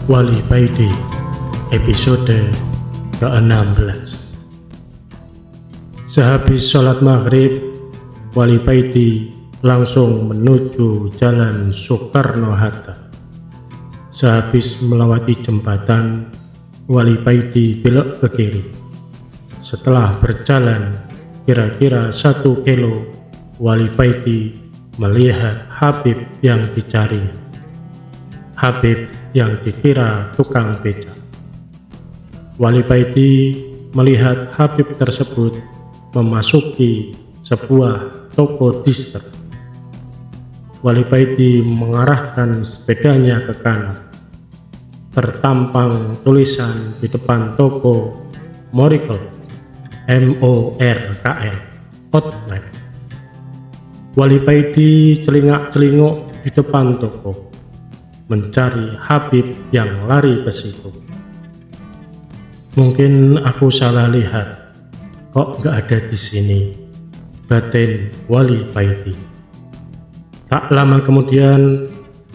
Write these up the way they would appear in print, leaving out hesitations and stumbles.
Wali Paidi episode ke-16. Sehabis sholat maghrib, Wali Paidi langsung menuju jalan Soekarno-Hatta. Sehabis melewati jembatan, Wali Paidi belok ke kiri. Setelah berjalan kira-kira 1 kilo, Wali Paidi melihat Habib yang dicarinya. Habib yang dikira tukang becak. Wali Paidi melihat Habib tersebut memasuki sebuah toko distrik. Wali Paidi mengarahkan sepedanya ke kanan. Tertampang tulisan di depan toko Morkel, MORKL, outlet. Wali Paidi celingak-celinguk di depan toko, mencari Habib yang lari ke situ. Mungkin aku salah lihat, kok gak ada di sini, batin Wali Paidi. Tak lama kemudian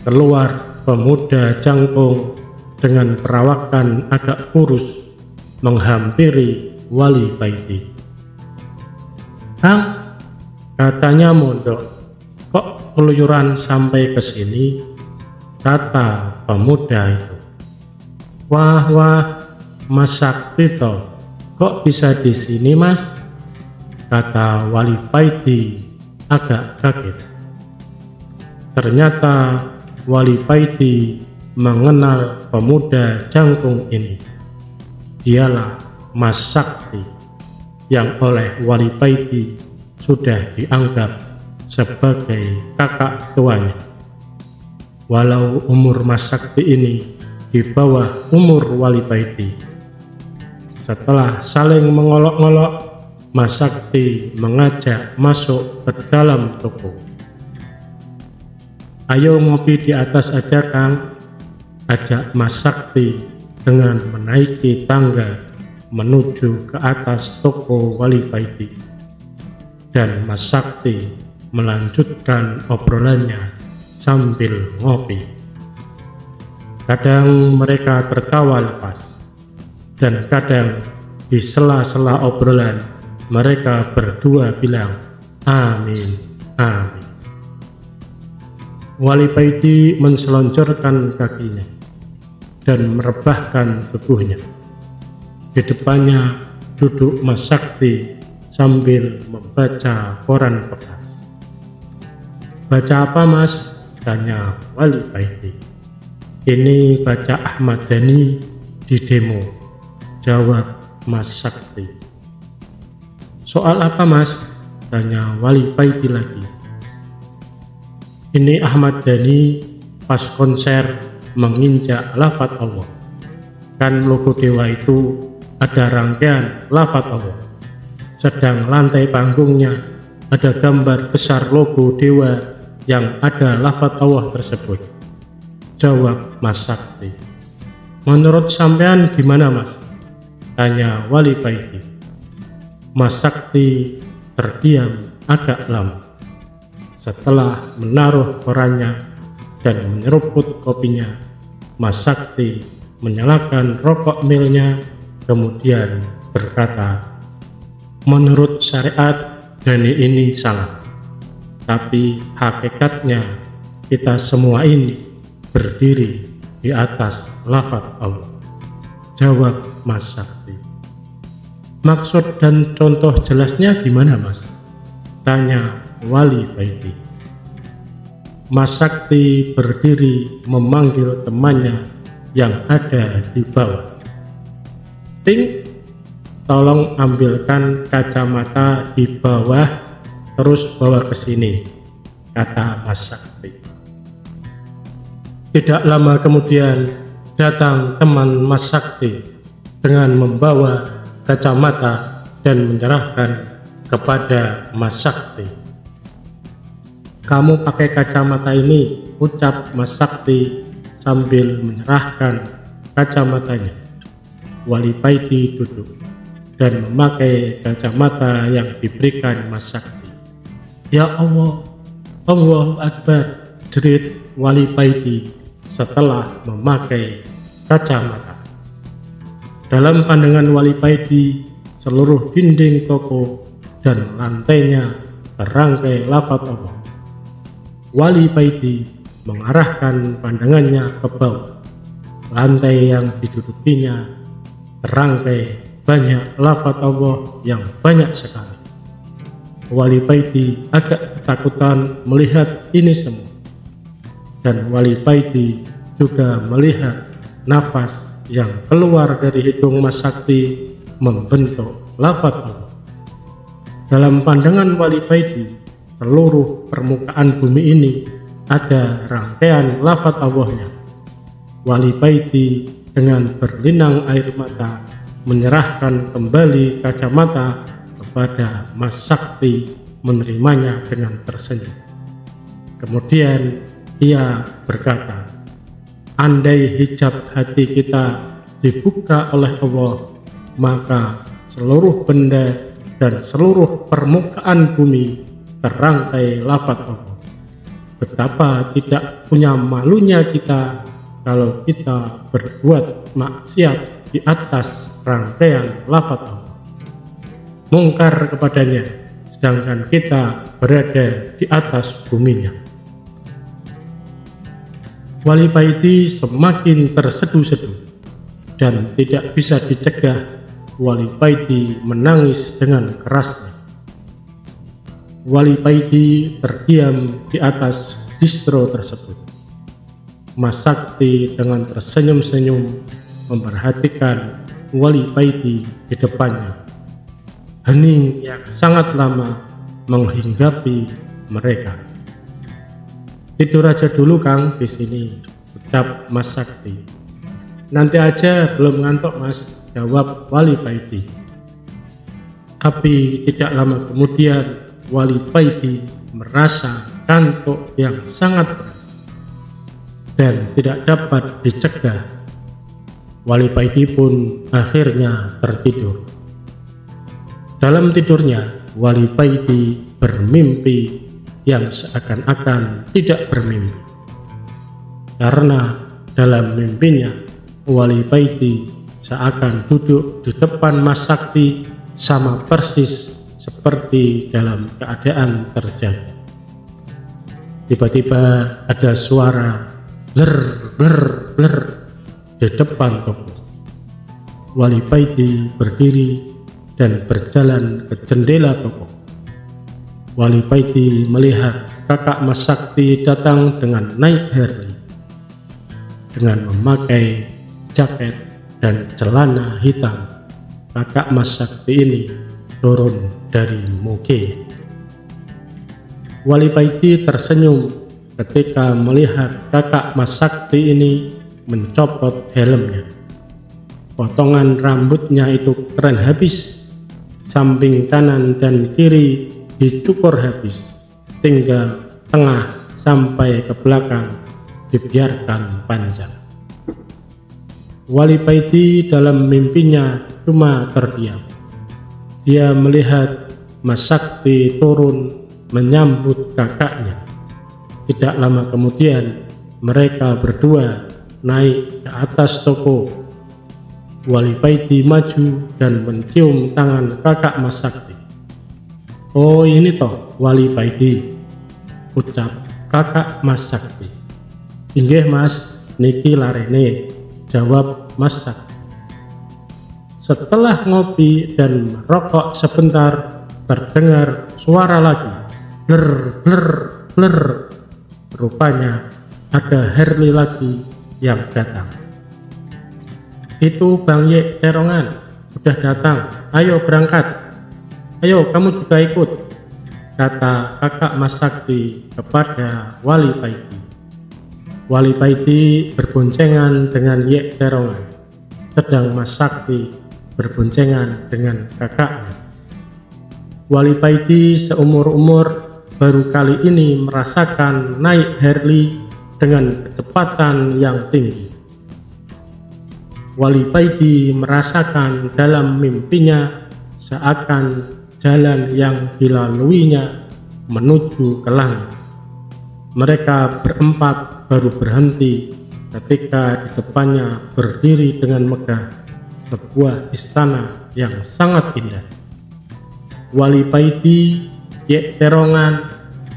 keluar pemuda jangkung dengan perawakan agak kurus menghampiri Wali Paidi. "Kang," katanya mondok, "kok keluyuran sampai ke sini?" kata pemuda itu. Wah, Mas Sakti toh, kok bisa di sini Mas?" kata Wali Paidi agak kaget. Ternyata Wali Paidi mengenal pemuda jangkung ini. Dialah Mas Sakti yang oleh Wali Paidi sudah dianggap sebagai kakak tuanya. Walau umur Mas Sakti ini di bawah umur Wali Paidi. Setelah saling mengolok-ngolok, Mas Sakti mengajak masuk ke dalam toko. "Ayo ngopi di atas aja Kang," ajak Mas Sakti dengan menaiki tangga menuju ke atas toko Wali Paidi. Dan Mas Sakti melanjutkan obrolannya sambil ngopi. Kadang mereka tertawa lepas, dan kadang di sela-sela obrolan mereka berdua bilang, "Amin, amin." Wali Paidi menseloncorkan kakinya dan merebahkan tubuhnya. Di depannya duduk Mas Sakti sambil membaca koran bekas. "Baca apa Mas?" tanya Wali Paidi. "Ini baca Ahmad Dhani di demo," jawab Mas Sakti. "Soal apa Mas?" tanya Wali Paidi lagi. "Ini Ahmad Dhani pas konser menginjak lafaz Allah. Kan logo Dewa itu ada rangkaian lafaz Allah. Sedang lantai panggungnya ada gambar besar logo Dewa yang ada lafaz Allah tersebut," jawab Mas Sakti. "Menurut sampean gimana Mas?" tanya Wali Paidi. Mas Sakti terdiam agak lama. Setelah menaruh korannya dan menyeruput kopinya, Mas Sakti menyalakan rokok milnya, kemudian berkata, "Menurut syariat Dhani ini salah. Tapi hakikatnya kita semua ini berdiri di atas lafaz Allah," jawab Mas Sakti. "Maksud dan contoh jelasnya gimana Mas?" tanya Wali Paidi. Mas Sakti berdiri memanggil temannya yang ada di bawah. "Ting, tolong ambilkan kacamata di bawah, terus bawa ke sini," kata Mas Sakti. Tidak lama kemudian datang teman Mas Sakti dengan membawa kacamata dan menyerahkan kepada Mas Sakti. "Kamu pakai kacamata ini," ucap Mas Sakti sambil menyerahkan kacamatanya. Wali Paidi duduk dan memakai kacamata yang diberikan Mas Sakti. "Ya Allah, Allahu Akbar," jerit Wali Paidi setelah memakai kacamata. Dalam pandangan Wali Paidi, seluruh dinding toko dan lantainya terangkai lafaz Allah. Wali Paidi mengarahkan pandangannya ke bawah. Lantai yang didudukinya terangkai banyak lafaz Allah yang banyak sekali. Wali Paidi agak ketakutan melihat ini semua. Dan Wali Paidi juga melihat nafas yang keluar dari hidung Mas Sakti membentuk lafaz Allah. Dalam pandangan Wali Paidi, seluruh permukaan bumi ini ada rangkaian lafaz Allahnya. Wali Paidi dengan berlinang air mata menyerahkan kembali kacamata kepada Mas Sakti, menerimanya dengan tersenyum. Kemudian ia berkata, andai hijab hati kita dibuka oleh Allah, maka seluruh benda dan seluruh permukaan bumi terangkai lafaz Allah. Betapa tidak punya malunya kita kalau kita berbuat maksiat di atas rangkaian lafaz Allah, mungkar kepadanya, sedangkan kita berada di atas buminya. Wali Paidi semakin terseduh-seduh dan tidak bisa dicegah. Wali Paidi menangis dengan kerasnya. Wali Paidi terdiam di atas distro tersebut. Mas Sakti dengan tersenyum-senyum memperhatikan Wali Paidi di depannya. Hening yang sangat lama menghinggapi mereka. Tidur aja dulu Kang di sini, ucap Mas Sakti. Nanti aja, belum ngantuk Mas, jawab Wali Paidi. Tapi tidak lama kemudian Wali Paidi merasa kantuk yang sangat berat dan tidak dapat dicegah. Wali Paidi pun akhirnya tertidur. Dalam tidurnya, Wali Paidi bermimpi yang seakan-akan tidak bermimpi. Karena dalam mimpinya, Wali Paidi seakan duduk di depan Mas Sakti sama persis seperti dalam keadaan terjadi. Tiba-tiba ada suara bler bler bler di depan toko. Wali Paidi berdiri dan berjalan ke jendela toko. Wali Paidi melihat kakak Mas Sakti datang dengan naik Harley dengan memakai jaket dan celana hitam. Kakak Mas Sakti ini turun dari moge. Wali Paidi tersenyum ketika melihat kakak Mas Sakti ini mencopot helmnya. Potongan rambutnya itu keren habis, samping kanan dan kiri dicukur habis, tinggal tengah sampai ke belakang dibiarkan panjang. Wali Paidi dalam mimpinya cuma terdiam. Dia melihat Mas Sakti turun menyambut kakaknya. Tidak lama kemudian mereka berdua naik ke atas toko. Wali Paidi maju dan mencium tangan kakak Mas Sakti. Oh ini toh Wali Paidi, ucap kakak Mas Sakti. Inggih Mas, niki larene, jawab Mas Sakti. Setelah ngopi dan merokok sebentar, terdengar suara lagi, bler bler bler. Rupanya ada Harley lagi yang datang. Itu Bang Yek Terongan, udah datang, ayo berangkat. Ayo kamu juga ikut, kata kakak Mas Sakti kepada Wali Paidi. Wali Paidi berboncengan dengan Yek Terongan, sedang Mas Sakti berboncengan dengan kakaknya. Wali Paidi seumur-umur baru kali ini merasakan naik Harley dengan kecepatan yang tinggi. Wali Paidi merasakan dalam mimpinya seakan jalan yang dilaluinya menuju ke langit. Mereka berempat baru berhenti ketika di depannya berdiri dengan megah sebuah istana yang sangat indah. Wali Paidi, Yek Terongan,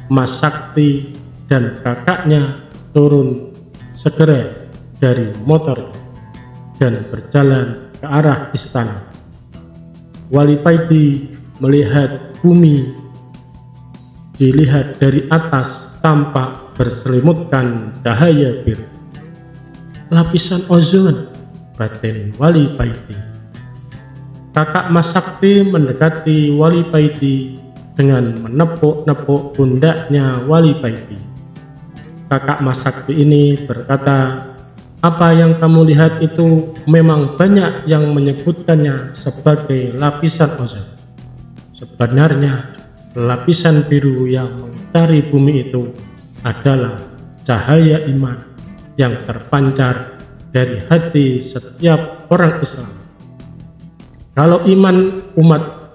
Mas Sakti, dan kakaknya turun segera dari motor dan berjalan ke arah istana. Wali Paidi melihat bumi dilihat dari atas tampak berselimutkan cahaya biru. Lapisan ozon, batin Wali Paidi. Kakak Mas Sakti mendekati Wali Paidi dengan menepuk-nepuk pundaknya Wali Paidi. Kakak Mas Sakti ini berkata, "Apa yang kamu lihat itu memang banyak yang menyebutkannya sebagai lapisan ozon. Sebenarnya lapisan biru yang mengitari bumi itu adalah cahaya iman yang terpancar dari hati setiap orang Islam. Kalau iman umat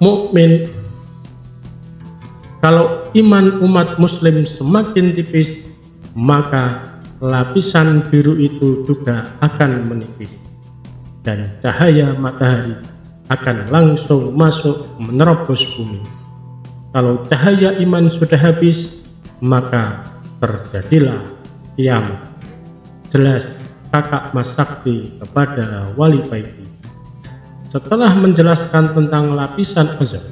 Muslim semakin tipis, maka lapisan biru itu juga akan menipis dan cahaya matahari akan langsung masuk menerobos bumi. Kalau cahaya iman sudah habis, maka terjadilah kiamat." Jelas kakak Mas Sakti kepada Wali Paidi. Setelah menjelaskan tentang lapisan ozon,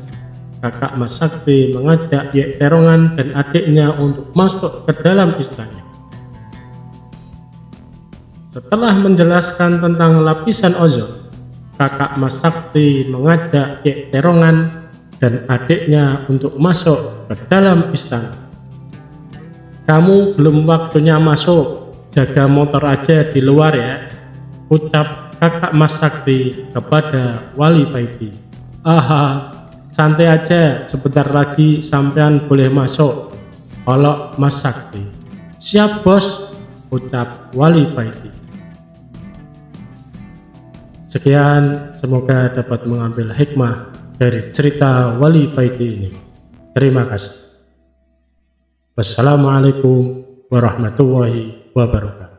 kakak Mas Sakti mengajak Yek Terongan dan adiknya untuk masuk ke dalam istana. Setelah menjelaskan tentang lapisan ozon, kakak Mas Sakti mengajak Yek Terongan dan adiknya untuk masuk ke dalam istana. "Kamu belum waktunya masuk, jaga motor aja di luar ya," ucap kakak Mas Sakti kepada Wali Paidi. "Aha, santai aja, sebentar lagi sampean boleh masuk," olok Mas Sakti. "Siap bos," ucap Wali Paidi. Sekian, semoga dapat mengambil hikmah dari cerita Wali Paidi ini. Terima kasih. Wassalamualaikum warahmatullahi wabarakatuh.